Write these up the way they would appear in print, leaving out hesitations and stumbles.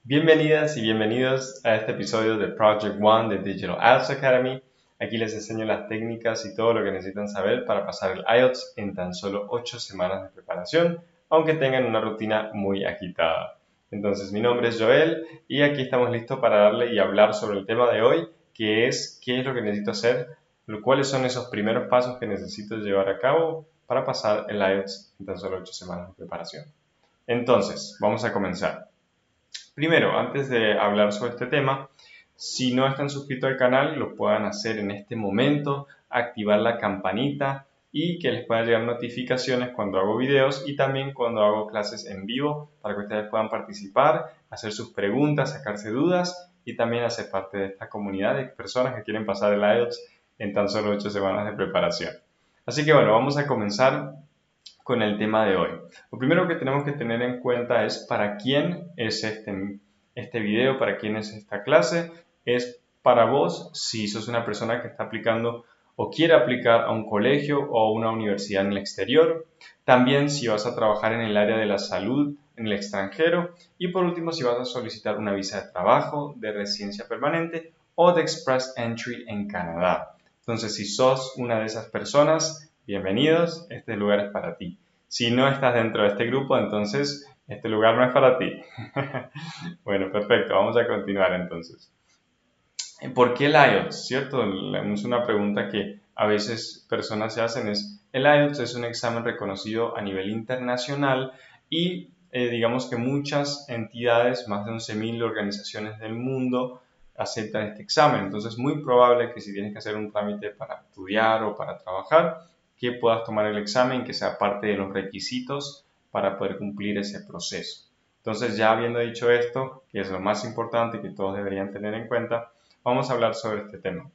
Bienvenidas y bienvenidos a este episodio de Project One de Digital IELTS Academy. Aquí les enseño las técnicas y todo lo que necesitan saber para pasar el IELTS en tan solo 8 semanas de preparación, aunque tengan una rutina muy agitada. Entonces, mi nombre es Joel y aquí estamos listos para darle y hablar sobre el tema de hoy, que es qué es lo que necesito hacer, cuáles son esos primeros pasos que necesito llevar a cabo para pasar el IELTS en tan solo 8 semanas de preparación. Entonces, vamos a comenzar. Primero, antes de hablar sobre este tema, si no están suscritos al canal, lo puedan hacer en este momento, activar la campanita y que les puedan llegar notificaciones cuando hago videos y también cuando hago clases en vivo para que ustedes puedan participar, hacer sus preguntas, sacarse dudas y también hacer parte de esta comunidad de personas que quieren pasar el IELTS en tan solo 8 semanas de preparación. Así que bueno, vamos a comenzar con el tema de hoy. Lo primero que tenemos que tener en cuenta es para quién es este video, para quién es esta clase. Es para vos si sos una persona que está aplicando o quiere aplicar a un colegio o a una universidad en el exterior. También si vas a trabajar en el área de la salud en el extranjero. Y por último, si vas a solicitar una visa de trabajo, de residencia permanente o de Express Entry en Canadá. Entonces, si sos una de esas personas, bienvenidos, este lugar es para ti. Si no estás dentro de este grupo, entonces este lugar no es para ti. Bueno, perfecto, vamos a continuar entonces. ¿Por qué el IELTS? ¿Cierto? Es una pregunta que a veces personas se hacen. El IELTS es un examen reconocido a nivel internacional y digamos que muchas entidades, más de 11.000 organizaciones del mundo, aceptan este examen. Entonces es muy probable que si tienes que hacer un trámite para estudiar o para trabajar, que puedas tomar el examen, que sea parte de los requisitos para poder cumplir ese proceso. Entonces ya habiendo dicho esto, que es lo más importante que todos deberían tener en cuenta, vamos a hablar sobre este tema.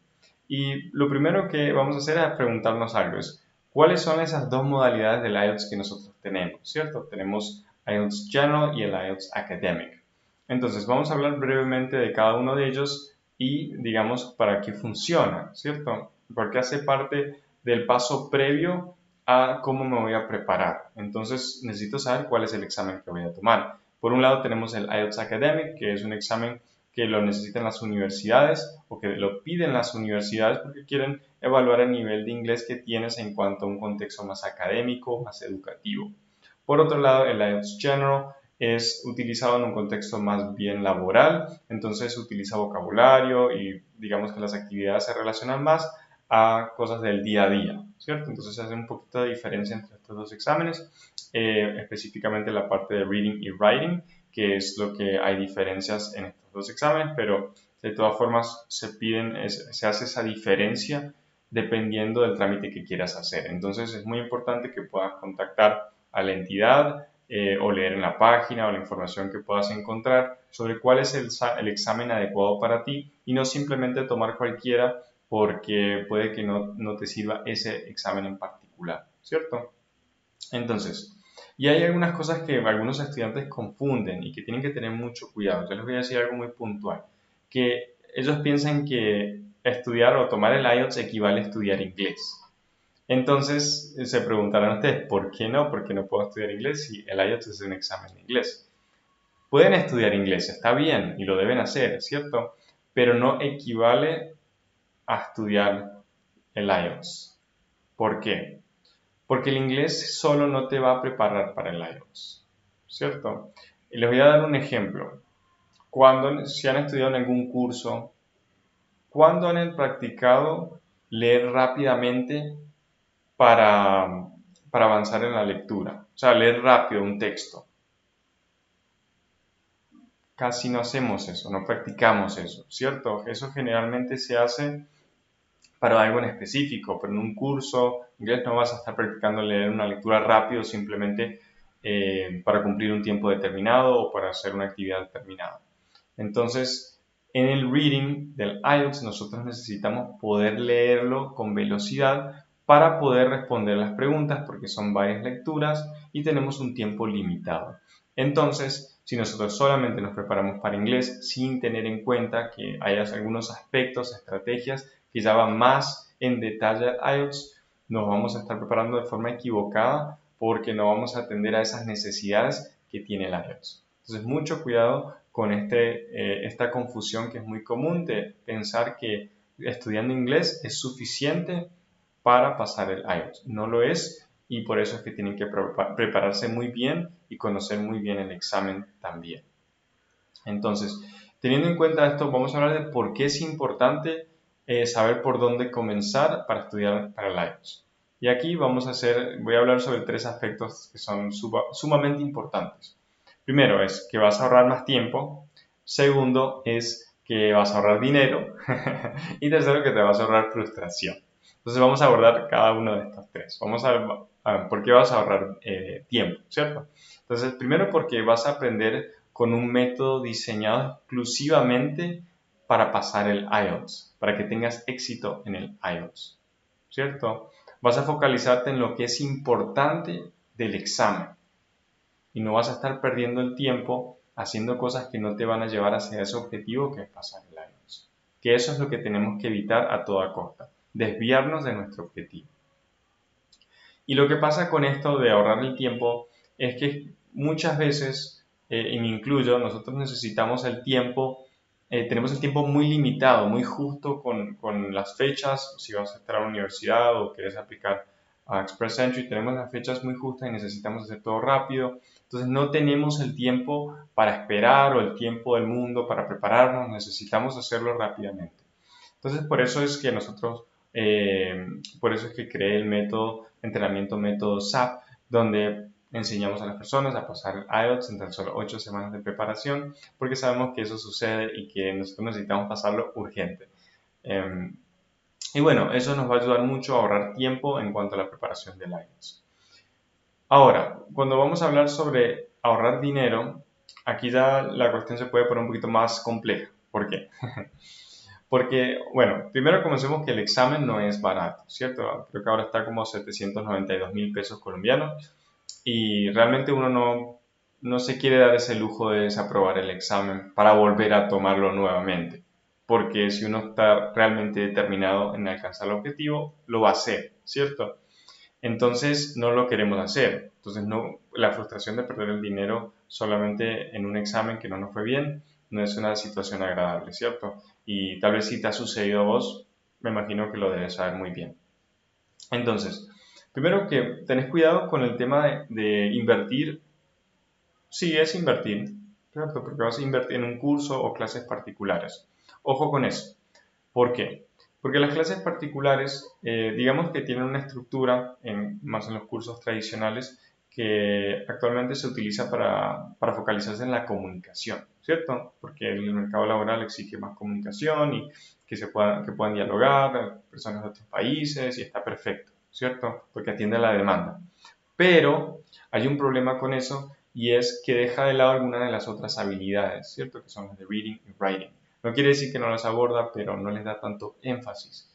Y lo primero que vamos a hacer es preguntarnos algo, es ¿cuáles son esas dos modalidades del IELTS que nosotros tenemos? ¿Cierto? Tenemos IELTS General y el IELTS Academic. Entonces, vamos a hablar brevemente de cada uno de ellos y, digamos, para qué funciona, ¿cierto? Porque hace parte del paso previo a cómo me voy a preparar. Entonces, necesito saber cuál es el examen que voy a tomar. Por un lado, tenemos el IELTS Academic, que es un examen que lo necesitan las universidades o que lo piden las universidades porque quieren evaluar el nivel de inglés que tienes en cuanto a un contexto más académico, más educativo. Por otro lado, el IELTS General es utilizado en un contexto más bien laboral, entonces utiliza vocabulario y digamos que las actividades se relacionan más a cosas del día a día, ¿cierto? Entonces hace un poquito de diferencia entre estos dos exámenes, específicamente la parte de reading y writing, que es lo que hay diferencias en estos dos exámenes, pero de todas formas se hace esa diferencia dependiendo del trámite que quieras hacer. Entonces es muy importante que puedas contactar a la entidad o leer en la página o la información que puedas encontrar sobre cuál es el examen adecuado para ti y no simplemente tomar cualquiera porque puede que no te sirva ese examen en particular, ¿cierto? Entonces, y hay algunas cosas que algunos estudiantes confunden y que tienen que tener mucho cuidado. Yo les voy a decir algo muy puntual, que ellos piensan que estudiar o tomar el IELTS equivale a estudiar inglés. Entonces se preguntarán ustedes, ¿por qué no? ¿Por qué no puedo estudiar inglés si el IELTS es un examen de inglés? Pueden estudiar inglés, está bien y lo deben hacer, ¿cierto? Pero no equivale a estudiar el IELTS. ¿Por qué? Porque el inglés solo no te va a preparar para el IELTS, ¿cierto? Y les voy a dar un ejemplo. Si han estudiado en algún curso, ¿cuándo han practicado leer rápidamente para, para avanzar en la lectura? O sea, leer rápido un texto. Casi no hacemos eso, no practicamos eso, ¿cierto? Eso generalmente se hace para algo en específico, pero en un curso inglés no vas a estar practicando leer una lectura rápido simplemente para cumplir un tiempo determinado o para hacer una actividad determinada. Entonces, en el reading del IELTS nosotros necesitamos poder leerlo con velocidad para poder responder las preguntas porque son varias lecturas y tenemos un tiempo limitado. Entonces, si nosotros solamente nos preparamos para inglés sin tener en cuenta que hay algunos aspectos, estrategias que ya van más en detalle al IELTS, nos vamos a estar preparando de forma equivocada porque no vamos a atender a esas necesidades que tiene el IELTS. Entonces, mucho cuidado con esta confusión que es muy común de pensar que estudiando inglés es suficiente para pasar el IELTS. No lo es, y por eso es que tienen que prepararse muy bien y conocer muy bien el examen también. Entonces, teniendo en cuenta esto, vamos a hablar de por qué es importante saber por dónde comenzar para estudiar para el IELTS. Y aquí voy a hablar sobre 3 aspectos que son sumamente importantes. Primero es que vas a ahorrar más tiempo. Segundo es que vas a ahorrar dinero. Y tercero, que te vas a ahorrar frustración. Entonces vamos a abordar cada uno de estos 3. Vamos a ver por qué vas a ahorrar tiempo, ¿cierto? Entonces, primero porque vas a aprender con un método diseñado exclusivamente para pasar el IELTS, para que tengas éxito en el IELTS, ¿cierto? Vas a focalizarte en lo que es importante del examen y no vas a estar perdiendo el tiempo haciendo cosas que no te van a llevar hacia ese objetivo que es pasar el IELTS. Que eso es lo que tenemos que evitar a toda costa, desviarnos de nuestro objetivo. Y lo que pasa con esto de ahorrar el tiempo es que muchas veces, y me incluyo, nosotros necesitamos el tiempo, tenemos el tiempo muy limitado, muy justo con las fechas. Si vas a estar a la universidad o quieres aplicar a Express Entry, tenemos las fechas muy justas y necesitamos hacer todo rápido. Entonces no tenemos el tiempo para esperar o el tiempo del mundo para prepararnos, necesitamos hacerlo rápidamente. Entonces por eso es que por eso es que creé el entrenamiento método SAP, donde enseñamos a las personas a pasar el IELTS en tan solo 8 semanas de preparación, porque sabemos que eso sucede y que nosotros necesitamos pasarlo urgente. Y bueno, eso nos va a ayudar mucho a ahorrar tiempo en cuanto a la preparación del IELTS. Ahora, cuando vamos a hablar sobre ahorrar dinero, aquí ya la cuestión se puede poner un poquito más compleja. ¿Por qué? Porque, bueno, primero comencemos que el examen no es barato, ¿cierto? Creo que ahora está como 792.000 pesos colombianos y realmente uno no se quiere dar ese lujo de desaprobar el examen para volver a tomarlo nuevamente. Porque si uno está realmente determinado en alcanzar el objetivo, lo va a hacer, ¿cierto? Entonces no lo queremos hacer. Entonces la frustración de perder el dinero solamente en un examen que no nos fue bien no es una situación agradable, ¿cierto? Y tal vez si te ha sucedido a vos, me imagino que lo debes saber muy bien. Entonces, primero que tenés cuidado con el tema de invertir. Sí, es invertir, ¿cierto? Porque vas a invertir en un curso o clases particulares. Ojo con eso. ¿Por qué? Porque las clases particulares, digamos que tienen una estructura, más en los cursos tradicionales, que actualmente se utiliza para focalizarse en la comunicación, ¿cierto? Porque el mercado laboral exige más comunicación y que puedan dialogar personas de otros países y está perfecto, ¿cierto? Porque atiende a la demanda. Pero hay un problema con eso y es que deja de lado algunas de las otras habilidades, ¿cierto? Que son las de reading y writing. No quiere decir que no las aborda, pero no les da tanto énfasis.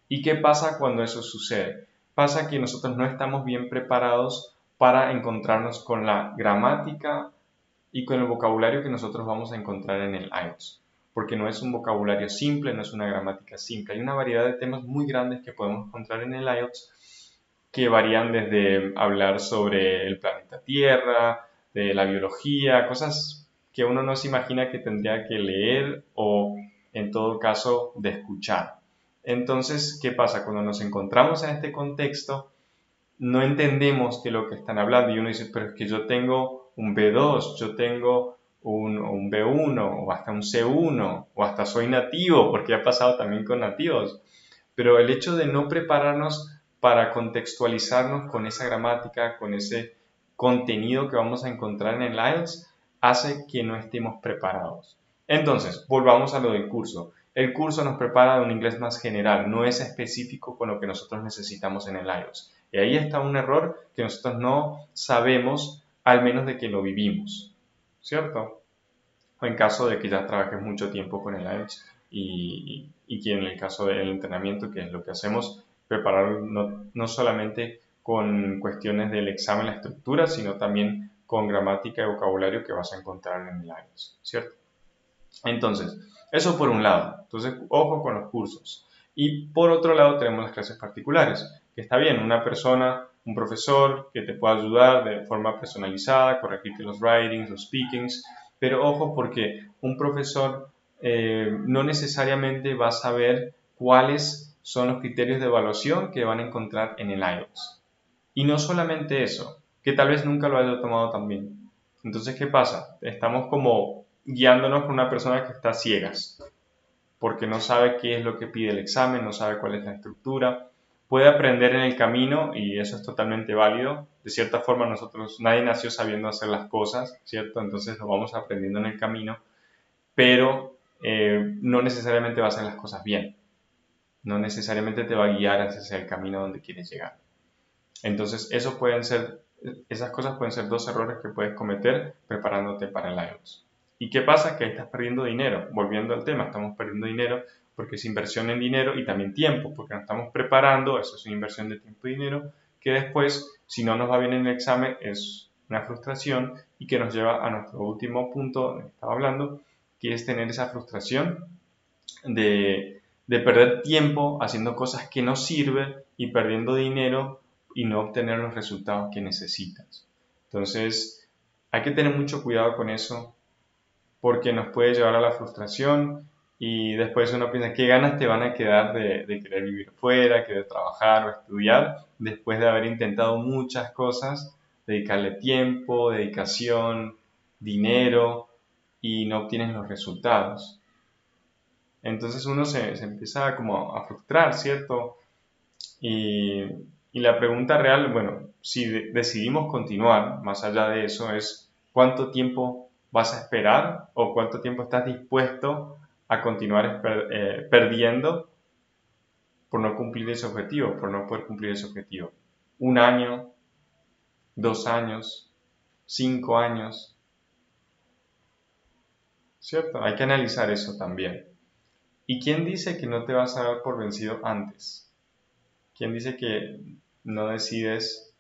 ¿Y qué pasa cuando eso sucede? Pasa que nosotros no estamos bien preparados para encontrarnos con la gramática y con el vocabulario que nosotros vamos a encontrar en el IELTS. Porque no es un vocabulario simple, no es una gramática simple. Hay una variedad de temas muy grandes que podemos encontrar en el IELTS que varían desde hablar sobre el planeta Tierra, de la biología, cosas que uno no se imagina que tendría que leer o en todo caso de escuchar. Entonces, ¿qué pasa? Cuando nos encontramos en este contexto, no entendemos que lo que están hablando y uno dice, pero es que yo tengo un B2, yo tengo un B1 o hasta un C1 o hasta soy nativo, porque ha pasado también con nativos. Pero el hecho de no prepararnos para contextualizarnos con esa gramática, con ese contenido que vamos a encontrar en el IELTS, hace que no estemos preparados. Entonces, volvamos a lo del curso. El curso nos prepara de un inglés más general, no es específico con lo que nosotros necesitamos en el IELTS. Y ahí está un error que nosotros no sabemos al menos de que lo vivimos, ¿cierto? O en caso de que ya trabajes mucho tiempo con el IELTS y que en el caso del entrenamiento, que es lo que hacemos, preparar no solamente con cuestiones del examen, la estructura, sino también con gramática y vocabulario que vas a encontrar en el IELTS, ¿cierto? Entonces, eso por un lado. Entonces, ojo con los cursos. Y por otro lado tenemos las clases particulares, que está bien, una persona un profesor que te pueda ayudar de forma personalizada, corregirte los writings, los speakings, pero ojo porque un profesor no necesariamente va a saber cuáles son los criterios de evaluación que van a encontrar en el IELTS. Y no solamente eso, que tal vez nunca lo haya tomado también. Entonces, ¿qué pasa? Estamos como guiándonos con una persona que está ciegas, porque no sabe qué es lo que pide el examen, no sabe cuál es la estructura. Puede aprender en el camino y eso es totalmente válido. De cierta forma, nadie nació sabiendo hacer las cosas, ¿cierto? Entonces lo vamos aprendiendo en el camino, pero no necesariamente va a hacer las cosas bien. No necesariamente te va a guiar hacia el camino donde quieres llegar. Entonces, esas cosas pueden ser dos errores que puedes cometer preparándote para el IELTS. ¿Y qué pasa? Que ahí estás perdiendo dinero. Volviendo al tema, estamos perdiendo dinero porque es inversión en dinero y también tiempo, porque nos estamos preparando, eso es una inversión de tiempo y dinero, que después, si no nos va bien en el examen, es una frustración y que nos lleva a nuestro último punto del que estaba hablando, que es tener esa frustración de perder tiempo haciendo cosas que no sirven y perdiendo dinero y no obtener los resultados que necesitas. Entonces, hay que tener mucho cuidado con eso porque nos puede llevar a la frustración y después uno piensa qué ganas te van a quedar de querer vivir fuera, querer trabajar o estudiar después de haber intentado muchas cosas, dedicarle tiempo, dedicación, dinero y no obtienes los resultados. Entonces uno se empieza como a frustrar, ¿cierto? Y, y la pregunta real, bueno, si decidimos continuar, más allá de eso, es cuánto tiempo vas a esperar o cuánto tiempo estás dispuesto a continuar perdiendo por no cumplir ese objetivo, por no poder cumplir ese objetivo. 1 año, 2 años, 5 años, ¿cierto? Hay que analizar eso también. ¿Y quién dice que no te vas a dar por vencido antes? ¿Quién dice que no decides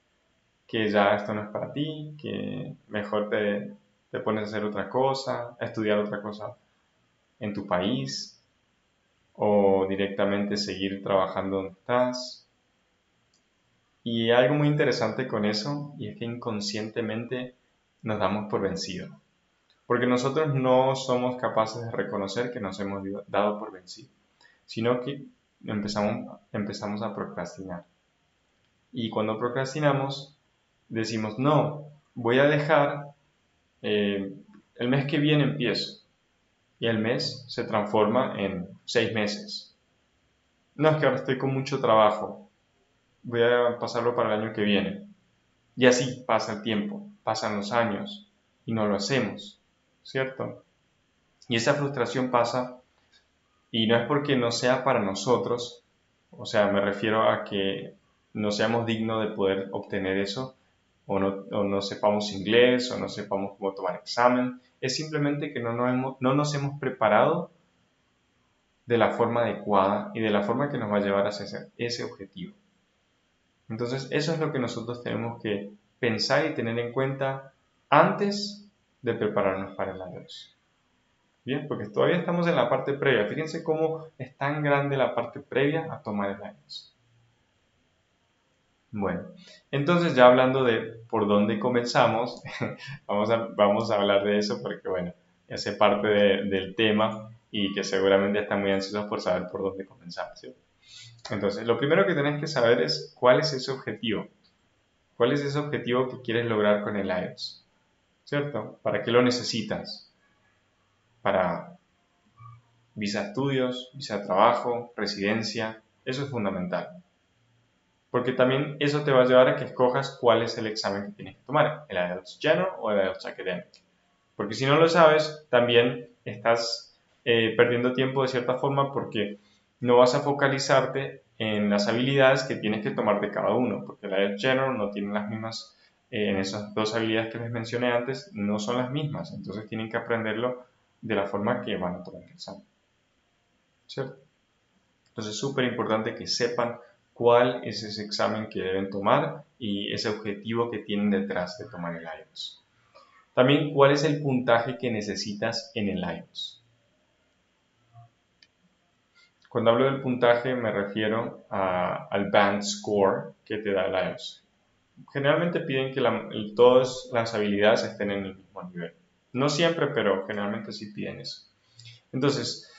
que ya esto no es para ti, que mejor te pones a hacer otra cosa, a estudiar otra cosa en tu país o directamente seguir trabajando donde estás? Y algo muy interesante con eso, y es que inconscientemente nos damos por vencido, porque nosotros no somos capaces de reconocer que nos hemos dado por vencido, sino que empezamos a procrastinar. Y cuando procrastinamos, decimos, no, voy a dejar, el mes que viene empiezo. Y el mes se transforma en 6 meses. No, es que ahora estoy con mucho trabajo, voy a pasarlo para el año que viene. Y así pasa el tiempo, pasan los años y no lo hacemos, ¿cierto? Y esa frustración pasa y no es porque no sea para nosotros, o sea, me refiero a que no seamos dignos de poder obtener eso, o no sepamos inglés, o no sepamos cómo tomar examen, es simplemente que no nos hemos preparado de la forma adecuada y de la forma que nos va a llevar hacia ese objetivo. Entonces, eso es lo que nosotros tenemos que pensar y tener en cuenta antes de prepararnos para el IELTS. Bien, porque todavía estamos en la parte previa. Fíjense cómo es tan grande la parte previa a tomar el IELTS. Bueno, entonces ya hablando de por dónde comenzamos, vamos a hablar de eso porque, bueno, hace parte del tema y que seguramente están muy ansiosos por saber por dónde comenzar, ¿sí? Entonces, lo primero que tenés que saber es cuál es ese objetivo. ¿Cuál es ese objetivo que quieres lograr con el IELTS? ¿Cierto? ¿Para qué lo necesitas? Para visa de estudios, visa de trabajo, residencia. Eso es fundamental. Porque también eso te va a llevar a que escojas cuál es el examen que tienes que tomar, el IELTS General o el IELTS Academic. Porque si no lo sabes, también estás perdiendo tiempo de cierta forma porque no vas a focalizarte en las habilidades que tienes que tomar de cada uno, porque el IELTS General no tiene las mismas, en esas dos habilidades que les mencioné antes, no son las mismas, entonces tienen que aprenderlo de la forma que van a tomar el examen, ¿cierto? Entonces es súper importante que sepan cuál es ese examen que deben tomar y ese objetivo que tienen detrás de tomar el IELTS. También, ¿cuál es el puntaje que necesitas en el IELTS? Cuando hablo del puntaje me refiero al band score que te da el IELTS. generalmente piden que todas las habilidades estén en el mismo nivel. No siempre, pero generalmente sí piden eso. Entonces,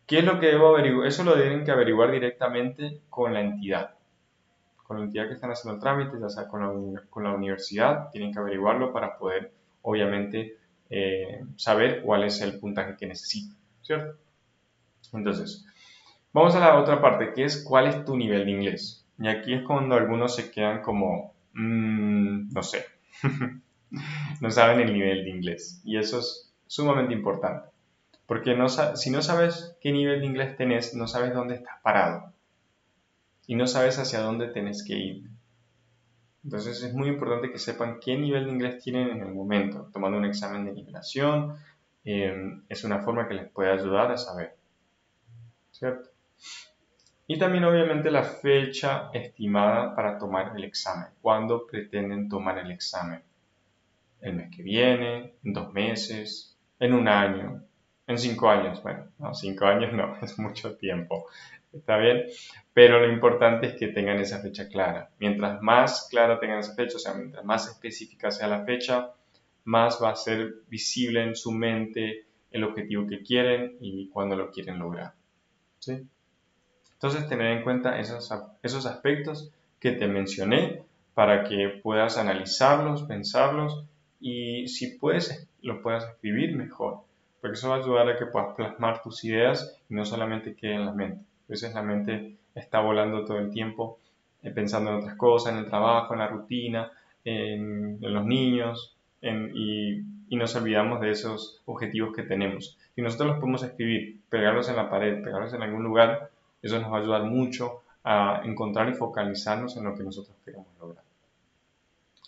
¿qué es lo que debo averiguar? Eso lo tienen que averiguar directamente con la entidad. Con la entidad que están haciendo el trámite, ya sea con la universidad, tienen que averiguarlo para poder, obviamente, saber cuál es el puntaje que necesitan, ¿cierto? Entonces, vamos a la otra parte, que es cuál es tu nivel de inglés. Y aquí es cuando algunos se quedan como, no sé, no saben el nivel de inglés. Y eso es sumamente importante, porque si no sabes qué nivel de inglés tenés, no sabes dónde estás parado y no sabes hacia dónde tenés que ir. Entonces es muy importante que sepan qué nivel de inglés tienen en el momento. Tomando un examen de nivelación es una forma que les puede ayudar a saber, ¿cierto? Y también obviamente la fecha estimada para tomar el examen. ¿Cuándo pretenden tomar el examen? ¿El mes que viene? ¿En 2 meses? ¿En 1 año? ¿En 5 años? Bueno, no, 5 años no, es mucho tiempo. ¿Está bien? Pero lo importante es que tengan esa fecha clara. Mientras más clara tengan esa fecha, o sea, mientras más específica sea la fecha, más va a ser visible en su mente el objetivo que quieren y cuándo lo quieren lograr. ¿Sí? Entonces, tener en cuenta esos aspectos que te mencioné para que puedas analizarlos, pensarlos y si puedes, lo puedas escribir mejor, porque eso va a ayudar a que puedas plasmar tus ideas y no solamente quede en la mente. A veces la mente está volando todo el tiempo pensando en otras cosas, en el trabajo, en la rutina, en los niños y nos olvidamos de esos objetivos que tenemos. Si nosotros los podemos escribir, pegarlos en la pared, pegarlos en algún lugar, eso nos va a ayudar mucho a encontrar y focalizarnos en lo que nosotros queremos lograr.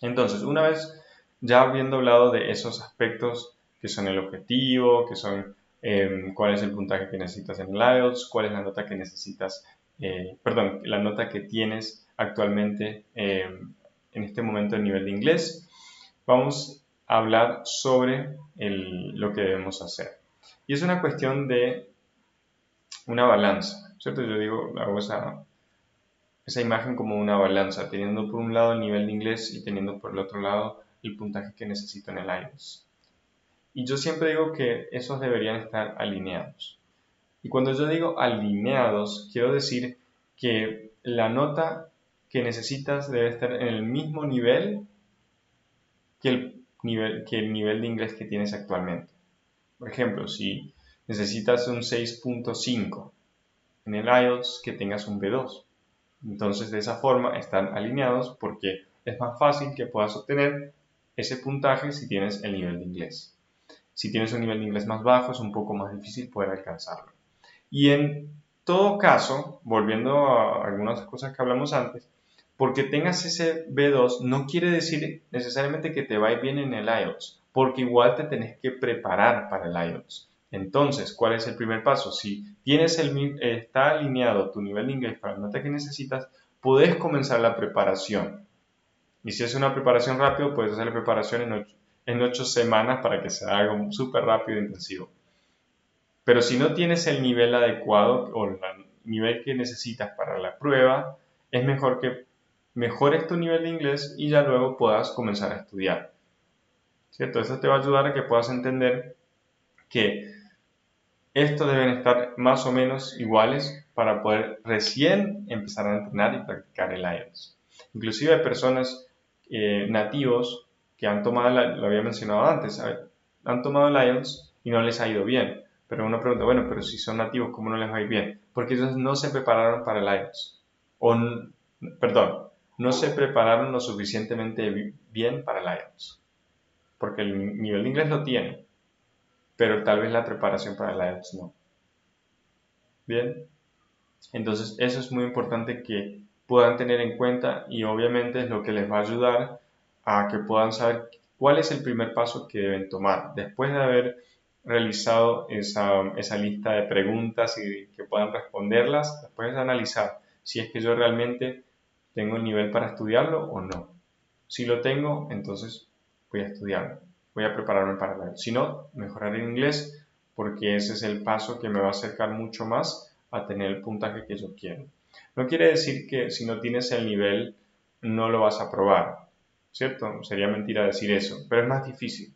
Entonces, una vez ya habiendo hablado de esos aspectos que son el objetivo, que son cuál es el puntaje que necesitas en el IELTS, cuál es la nota que necesitas, la nota que tienes actualmente en este momento el nivel de inglés, vamos a hablar sobre lo que debemos hacer. Y es una cuestión de una balanza, ¿cierto? Yo digo, hago esa imagen como una balanza, teniendo por un lado el nivel de inglés y teniendo por el otro lado el puntaje que necesito en el IELTS. Y yo siempre digo que esos deberían estar alineados. Y cuando yo digo alineados, quiero decir que la nota que necesitas debe estar en el mismo nivel que el nivel de inglés que tienes actualmente. Por ejemplo, si necesitas un 6.5 en el IELTS, que tengas un B2. Entonces, de esa forma están alineados porque es más fácil que puedas obtener ese puntaje si tienes el nivel de inglés. Si tienes un nivel de inglés más bajo, es un poco más difícil poder alcanzarlo. Y en todo caso, volviendo a algunas cosas que hablamos antes, porque tengas ese B2 no quiere decir necesariamente que te va a ir bien en el IELTS, porque igual te tenés que preparar para el IELTS. Entonces, ¿cuál es el primer paso? Si está alineado tu nivel de inglés para la nota que necesitas, puedes comenzar la preparación. Y si es una preparación rápida, puedes hacer la preparación en 8 semanas para que se haga súper rápido e intensivo. Pero si no tienes el nivel adecuado o el nivel que necesitas para la prueba, es mejor que mejores tu nivel de inglés y ya luego puedas comenzar a estudiar. ¿Cierto? Eso te va a ayudar a que puedas entender que estos deben estar más o menos iguales para poder recién empezar a entrenar y practicar el IELTS. Inclusive hay personas nativos que han tomado, lo había mencionado antes, han tomado el IELTS y no les ha ido bien. Pero uno pregunta, bueno, pero si son nativos, ¿cómo no les va a ir bien? Porque ellos no se prepararon para el IELTS. Perdón, no se prepararon lo suficientemente bien para el IELTS. Porque el nivel de inglés lo tienen, pero tal vez la preparación para el IELTS no. Bien, entonces eso es muy importante que puedan tener en cuenta y obviamente es lo que les va a ayudar a que puedan saber cuál es el primer paso que deben tomar después de haber realizado esa lista de preguntas y que puedan responderlas, después de analizar si es que yo realmente tengo el nivel para estudiarlo o no. Si lo tengo, entonces voy a estudiarlo, voy a prepararme para ello. Si no, mejorar el inglés porque ese es el paso que me va a acercar mucho más a tener el puntaje que yo quiero. No quiere decir que si no tienes el nivel no lo vas a probar. ¿cierto? Sería mentira decir eso, pero es más difícil.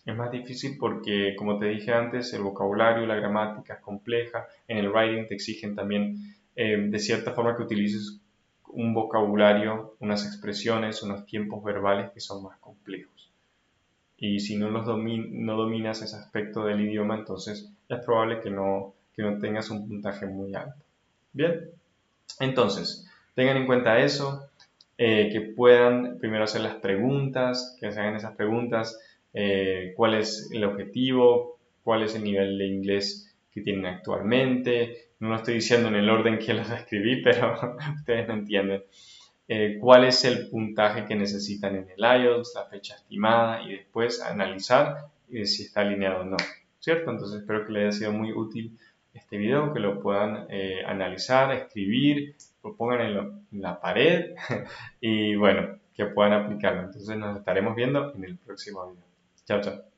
Es más difícil porque, como te dije antes, el vocabulario, la gramática es compleja. En el writing te exigen también, de cierta forma, que utilices un vocabulario, unas expresiones, unos tiempos verbales que son más complejos. Y si no no dominas ese aspecto del idioma, entonces es probable que no tengas un puntaje muy alto. Bien, entonces, tengan en cuenta eso, que puedan primero hacer las preguntas, que se hagan esas preguntas, cuál es el objetivo, cuál es el nivel de inglés que tienen actualmente. No lo estoy diciendo en el orden que los escribí, pero ustedes me entienden. Cuál es el puntaje que necesitan en el IELTS, la fecha estimada y después analizar si está alineado o no, ¿cierto? Entonces espero que les haya sido muy útil este video, que lo puedan analizar, escribir, lo pongan en la pared y bueno, que puedan aplicarlo. Entonces nos estaremos viendo en el próximo video. Chao, chao.